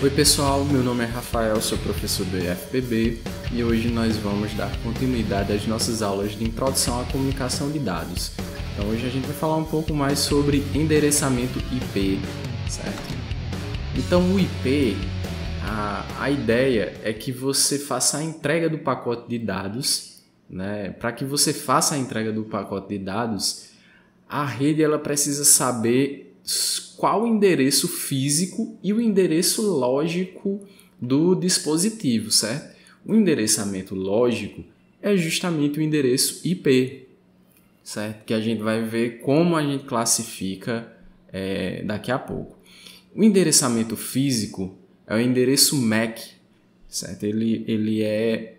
Oi pessoal, meu nome é Rafael, sou professor do IFPB e hoje nós vamos dar continuidade às nossas aulas de introdução à comunicação de dados. Então hoje a gente vai falar um pouco mais sobre endereçamento IP, certo? Então o IP, a ideia é que você faça a entrega do pacote de dados, né? Para que você faça a entrega do pacote de dados, a rede ela precisa saber qual o endereço físico e o endereço lógico do dispositivo, certo? O endereçamento lógico é justamente o endereço IP, certo? Que a gente vai ver como a gente classifica daqui a pouco. O endereçamento físico é o endereço MAC, certo? Ele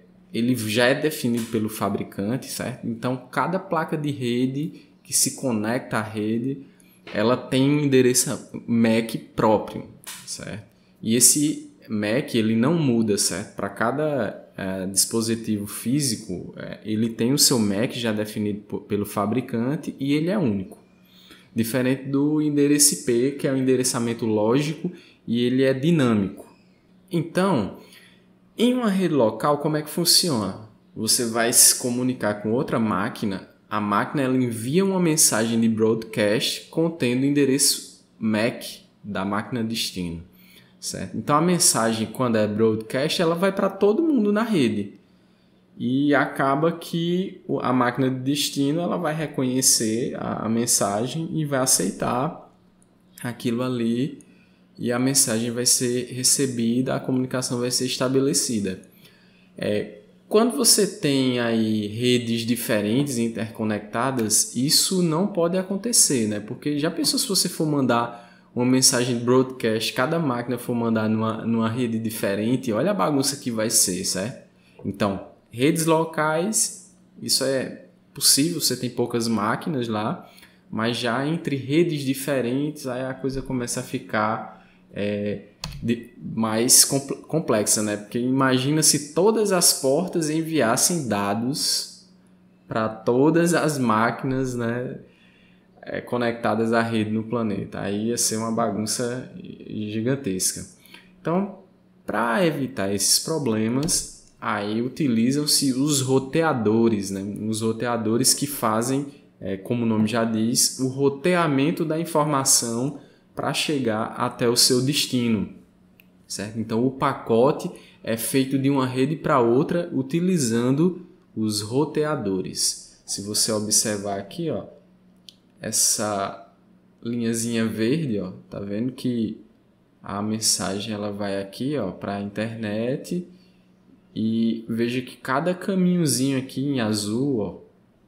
já é definido pelo fabricante, certo? Então, cada placa de rede que se conecta à rede, ela tem um endereço MAC próprio, certo? E esse MAC ele não muda, certo? Para cada dispositivo físico, ele tem o seu MAC já definido pelo fabricante e ele é único. Diferente do endereço IP, que é o endereçamento lógico e ele é dinâmico. Então, em uma rede local, como é que funciona? Você vai se comunicar com outra máquina. A máquina ela envia uma mensagem de broadcast contendo o endereço MAC da máquina destino, certo? Então a mensagem, quando é broadcast, ela vai para todo mundo na rede e acaba que a máquina de destino ela vai reconhecer a mensagem e vai aceitar aquilo ali e a mensagem vai ser recebida, a comunicação vai ser estabelecida. Quando você tem aí redes diferentes interconectadas, isso não pode acontecer, né? Porque já pensou se você for mandar uma mensagem broadcast, cada máquina for mandar numa rede diferente, olha a bagunça que vai ser, certo? Então, redes locais, isso é possível, você tem poucas máquinas lá, mas já entre redes diferentes, aí a coisa começa a ficar mais complexa, né? Porque imagina se todas as portas enviassem dados para todas as máquinas, né, conectadas à rede no planeta. Aí ia ser uma bagunça gigantesca. Então, para evitar esses problemas, aí utilizam-se os roteadores, né? Os roteadores que fazem, como o nome já diz, o roteamento da informação para chegar até o seu destino, certo? Então, o pacote é feito de uma rede para outra utilizando os roteadores. Se você observar aqui, ó, essa linhazinha verde, ó, tá vendo que a mensagem ela vai aqui, ó, para a internet e veja que cada caminhozinho aqui em azul, ó,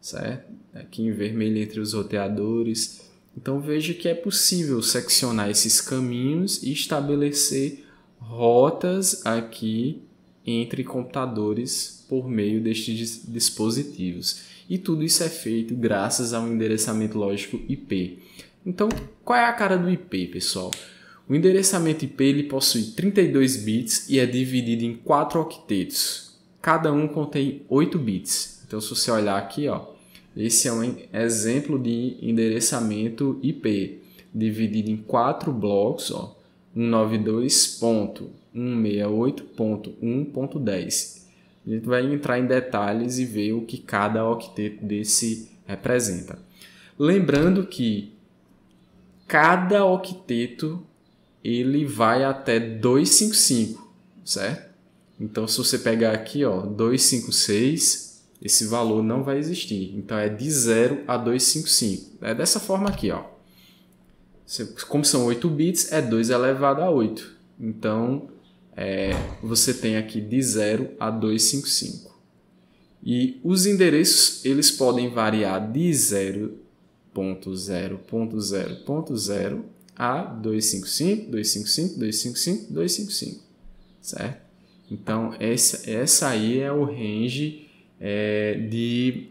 certo? Aqui em vermelho entre os roteadores. Então veja que é possível seccionar esses caminhos e estabelecer rotas aqui entre computadores por meio destes dispositivos. E tudo isso é feito graças ao endereçamento lógico IP. Então, qual é a cara do IP, pessoal? O endereçamento IP ele possui 32 bits e é dividido em 4 octetos. Cada um contém 8 bits. Então, se você olhar aqui, ó, esse é um exemplo de endereçamento IP, dividido em 4 blocos, ó, 192.168.1.10. A gente vai entrar em detalhes e ver o que cada octeto desse representa. Lembrando que cada octeto ele vai até 255, certo? Então, se você pegar aqui, ó, 256, esse valor não vai existir. Então, é de 0 a 255. É dessa forma aqui, ó. Como são 8 bits, é 2 elevado a 8. Então, você tem aqui de 0 a 255. E os endereços eles podem variar de 0.0.0.0 a 255, 255, 255, 255. Certo? Então, essa aí é o range de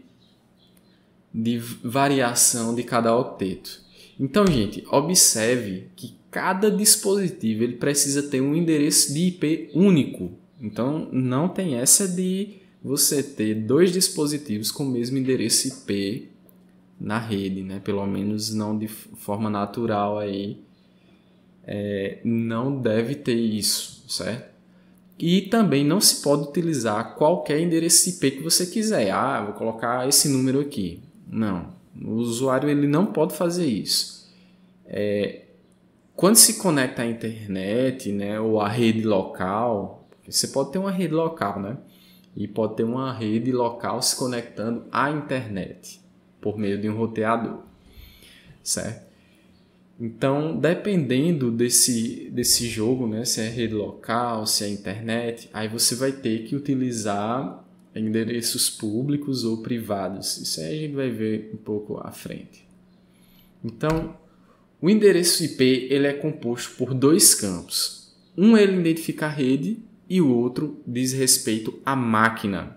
variação de cada octeto. Então, gente, observe que cada dispositivo ele precisa ter um endereço de IP único. Então, não tem essa de você ter dois dispositivos com o mesmo endereço IP na rede, né? Pelo menos não de forma natural aí. Não deve ter isso. certo? E também não se pode utilizar qualquer endereço IP que você quiser. Vou colocar esse número aqui. Não, o usuário ele não pode fazer isso. Quando se conecta à internet, né, ou à rede local, você pode ter uma rede local, né? E pode ter uma rede local se conectando à internet por meio de um roteador, certo? Então, dependendo desse jogo, né, se é rede local, se é internet, aí você vai ter que utilizar endereços públicos ou privados. Isso aí a gente vai ver um pouco à frente. Então, o endereço IP ele é composto por dois campos. Um ele identifica a rede e o outro diz respeito à máquina.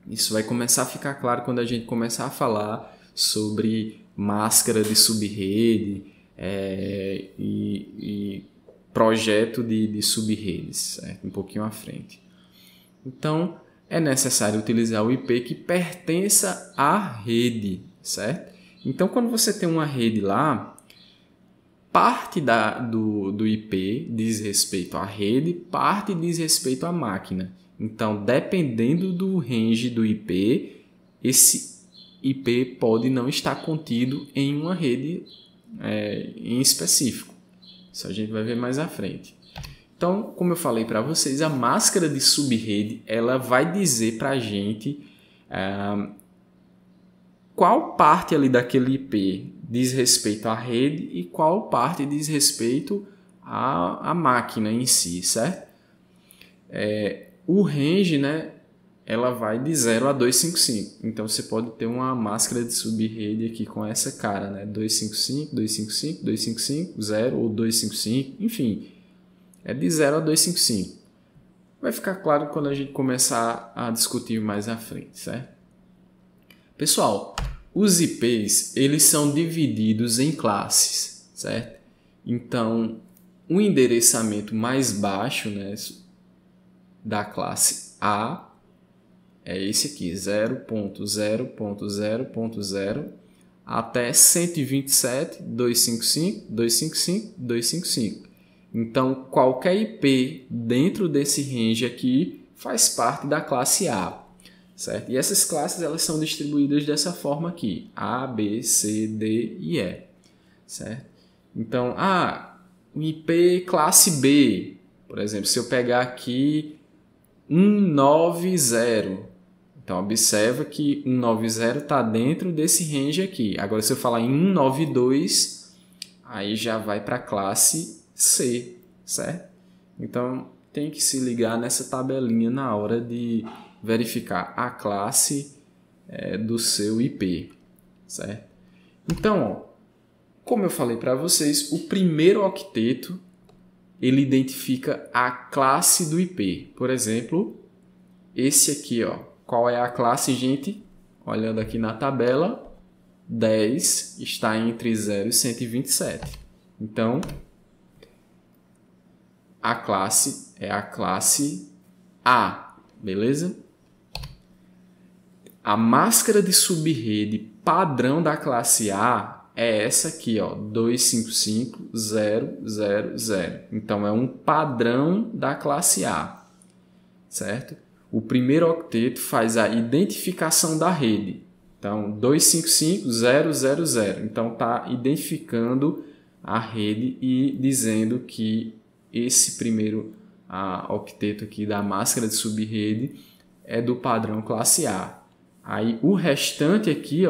Isso vai começar a ficar claro quando a gente começar a falar sobre máscara de subrede e projeto de subredes, certo? Um pouquinho à frente. Então, é necessário utilizar o IP que pertença à rede, certo? Então, quando você tem uma rede lá, parte do IP diz respeito à rede, parte diz respeito à máquina. Então, dependendo do range do IP, esse IP pode não estar contido em uma rede em específico. Isso a gente vai ver mais à frente. Então, como eu falei para vocês, a máscara de subrede ela vai dizer para a gente qual parte ali daquele IP diz respeito à rede e qual parte diz respeito à máquina em si, certo? O range, né, ela vai de 0 a 255. Então, você pode ter uma máscara de subrede aqui com essa cara, né? 255, 255, 255, 0 ou 255, enfim. É de 0 a 255. Vai ficar claro quando a gente começar a discutir mais à frente, certo? Pessoal, os IPs, eles são divididos em classes, certo? Então, o endereçamento mais baixo, né, da classe A é esse aqui, 0.0.0.0 até 127.255.255.255. Então, qualquer IP dentro desse range aqui faz parte da classe A, certo? E essas classes elas são distribuídas dessa forma aqui, A, B, C, D e E, certo? Então, o IP classe B, por exemplo, se eu pegar aqui 190, então observa que 190 está dentro desse range aqui. Agora, se eu falar em 192, aí já vai para a classe C, certo? Então, tem que se ligar nessa tabelinha na hora de verificar a classe do seu IP, certo? Então, como eu falei para vocês, o primeiro octeto ele identifica a classe do IP. Por exemplo, esse aqui, qual é a classe, gente? Olhando aqui na tabela, 10 está entre 0 e 127. Então, a classe é a classe A, beleza? A máscara de subrede padrão da classe A é essa aqui, 255.0.0.0. Então, é um padrão da classe A, certo? O primeiro octeto faz a identificação da rede. Então, 255.0.0.0. Então, está identificando a rede e dizendo que esse primeiro octeto aqui da máscara de subrede é do padrão classe A. Aí o restante aqui,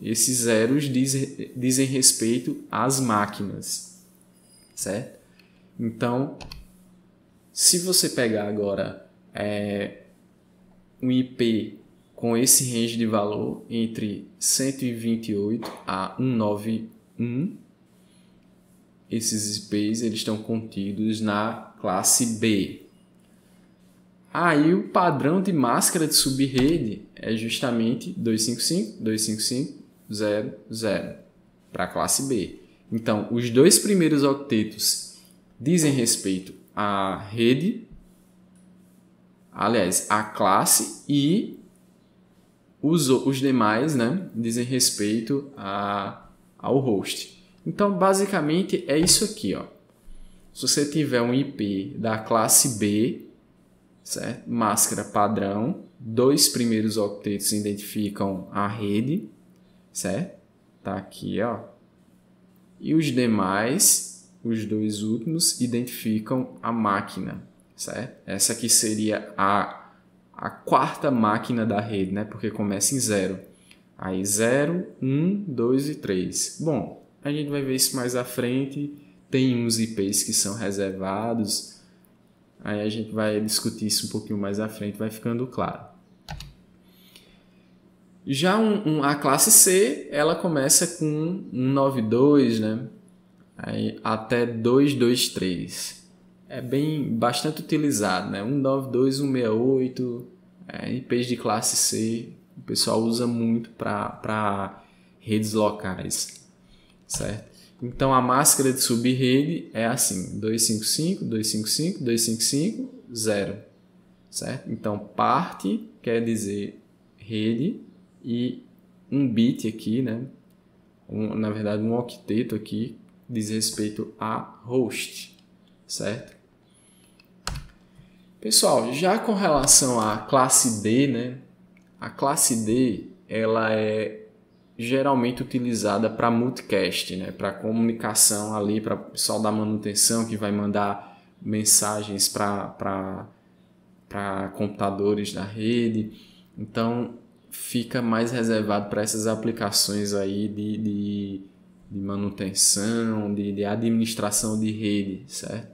esses zeros dizem respeito às máquinas, certo? Então, se você pegar agora um IP com esse range de valor entre 128 a 191, esses IPs eles estão contidos na classe B. Aí o padrão de máscara de subrede é justamente 255.255.0.0 para a classe B. Então, os dois primeiros octetos dizem respeito à rede, aliás, à classe, e os demais, né, dizem respeito ao host. Então, basicamente, é isso aqui. Se você tiver um IP da classe B, certo? Máscara padrão, 2 primeiros octetos identificam a rede, certo? Tá aqui, ó. E os demais, os 2 últimos, identificam a máquina, certo? Essa aqui seria a 4ª máquina da rede, né? Porque começa em 0. Aí 0, 1, 2 e 3. Bom, a gente vai ver isso mais à frente. Tem uns IPs que são reservados. Aí a gente vai discutir isso um pouquinho mais à frente, vai ficando claro. Já a classe C, ela começa com 192, né? Aí até 223. É bastante utilizado, né? 192, 168, IPs de classe C, o pessoal usa muito para redes locais, certo? Então a máscara de subrede é assim, 255, 255, 255, 0, certo? Então parte quer dizer rede e um bit aqui, né? Na verdade um octeto aqui diz respeito a host, certo? Pessoal, já com relação à classe D, né? A classe D, ela é geralmente utilizada para multicast, né? Para comunicação ali, para o pessoal da manutenção que vai mandar mensagens para computadores da rede. Então, fica mais reservado para essas aplicações aí de manutenção, de administração de rede, certo?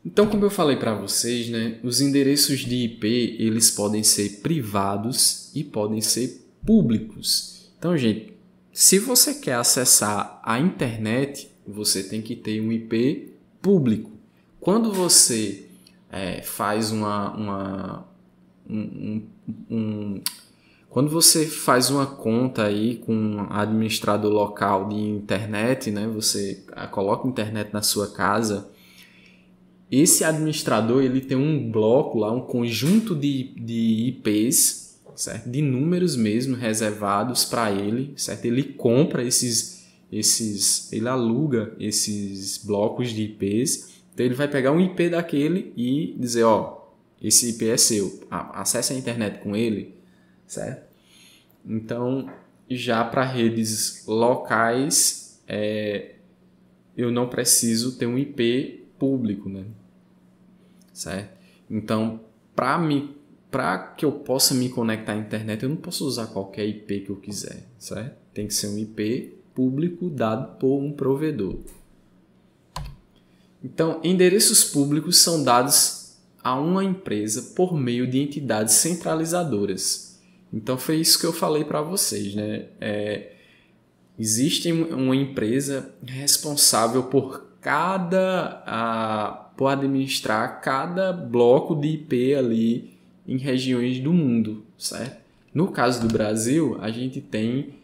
Então, como eu falei para vocês, né, os endereços de IP eles podem ser privados e podem ser públicos. Então, gente, se você quer acessar a internet, você tem que ter um IP público. Quando você faz quando você faz uma conta aí com um administrador local de internet, né, você coloca internet na sua casa. Esse administrador ele tem um bloco lá, um conjunto de IPs, certo? De números mesmo reservados para ele, certo? Ele compra ele aluga esses blocos de IPs. Então ele vai pegar um IP daquele e dizer, ó, esse IP é seu, acesse a internet com ele, certo? Então já para redes locais eu não preciso ter um IP público, né? Certo? Então, para que eu possa me conectar à internet, eu não posso usar qualquer IP que eu quiser, certo? Tem que ser um IP público dado por um provedor. Então, endereços públicos são dados a uma empresa por meio de entidades centralizadoras. Então, foi isso que eu falei para vocês, né? Existe uma empresa responsável por administrar cada bloco de IP ali em regiões do mundo, certo? No caso do Brasil, a gente tem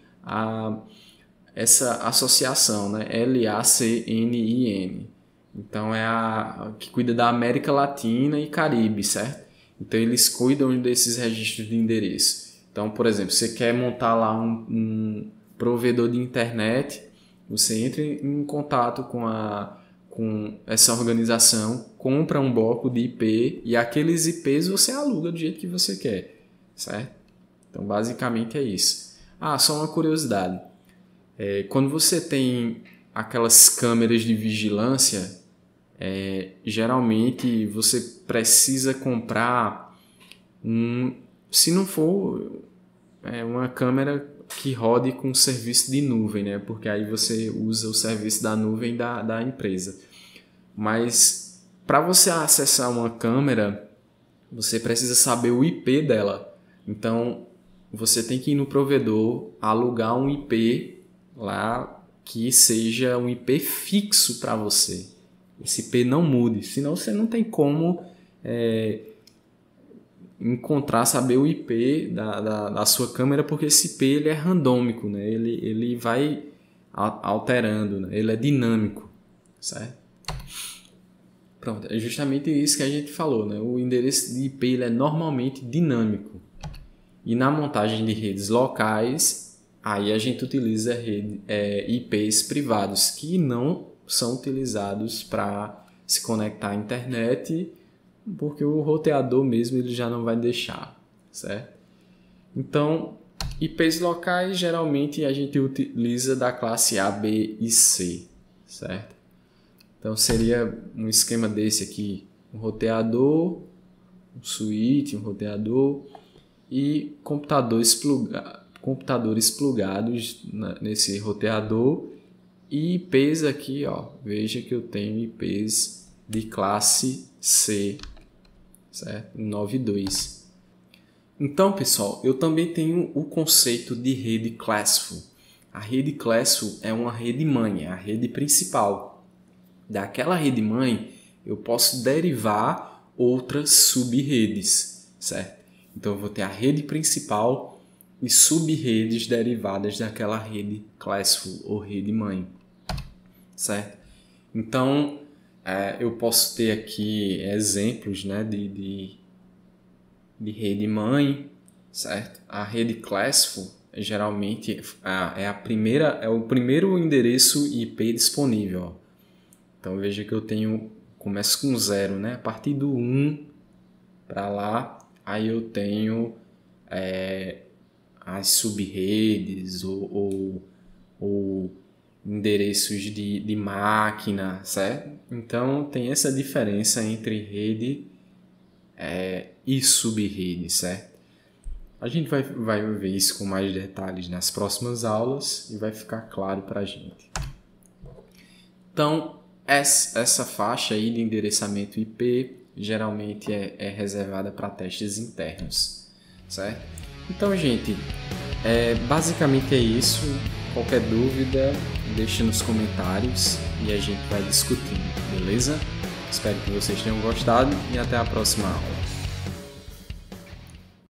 essa associação, né? LACNIN. Então é a que cuida da América Latina e Caribe, certo? Então eles cuidam desses registros de endereço. Então, por exemplo, você quer montar lá um provedor de internet, você entra em contato com essa organização, compra um bloco de IP e aqueles IPs você aluga do jeito que você quer, certo? Então, basicamente é isso. Só uma curiosidade. Quando você tem aquelas câmeras de vigilância, geralmente você precisa comprar se não for uma câmera que rode com serviço de nuvem, né? Porque aí você usa o serviço da nuvem da empresa. Mas para você acessar uma câmera, você precisa saber o IP dela. Então, você tem que ir no provedor, alugar um IP lá que seja um IP fixo para você. Esse IP não mude, senão você não tem como saber o IP da sua câmera, porque esse IP ele é randômico, né? Ele vai alterando, né? Ele é dinâmico, certo? Pronto, é justamente isso que a gente falou, né? O endereço de IP ele é normalmente dinâmico. E na montagem de redes locais, aí a gente utiliza IPs privados, que não são utilizados para se conectar à internet, porque o roteador mesmo ele já não vai deixar, certo? Então, IPs locais geralmente a gente utiliza da classe A, B e C, certo? Então seria um esquema desse aqui, um roteador, um switch, um roteador e computadores plugados nesse roteador e IPs aqui, ó, veja que eu tenho IPs de classe C, certo? 9.2. Então, pessoal, eu também tenho o conceito de rede classful. A rede classful é uma rede mãe, é a rede principal. Daquela rede mãe, eu posso derivar outras sub-redes, certo? Então, eu vou ter a rede principal e sub-redes derivadas daquela rede classful ou rede mãe, certo? Então, eu posso ter aqui exemplos, né, de rede mãe, certo? A rede classful geralmente é o primeiro endereço IP disponível. Ó. Então veja que eu começo com 0, né? A partir do 1 para lá, aí eu tenho as sub-redes ou endereços de máquina, certo? Então tem essa diferença entre rede e sub-rede, certo? A gente vai ver isso com mais detalhes nas próximas aulas e vai ficar claro para a gente. Então, essa faixa aí de endereçamento IP geralmente é reservada para testes internos, certo? Então, gente, basicamente é isso. Qualquer dúvida, deixe nos comentários e a gente vai discutindo, beleza? Espero que vocês tenham gostado e até a próxima aula.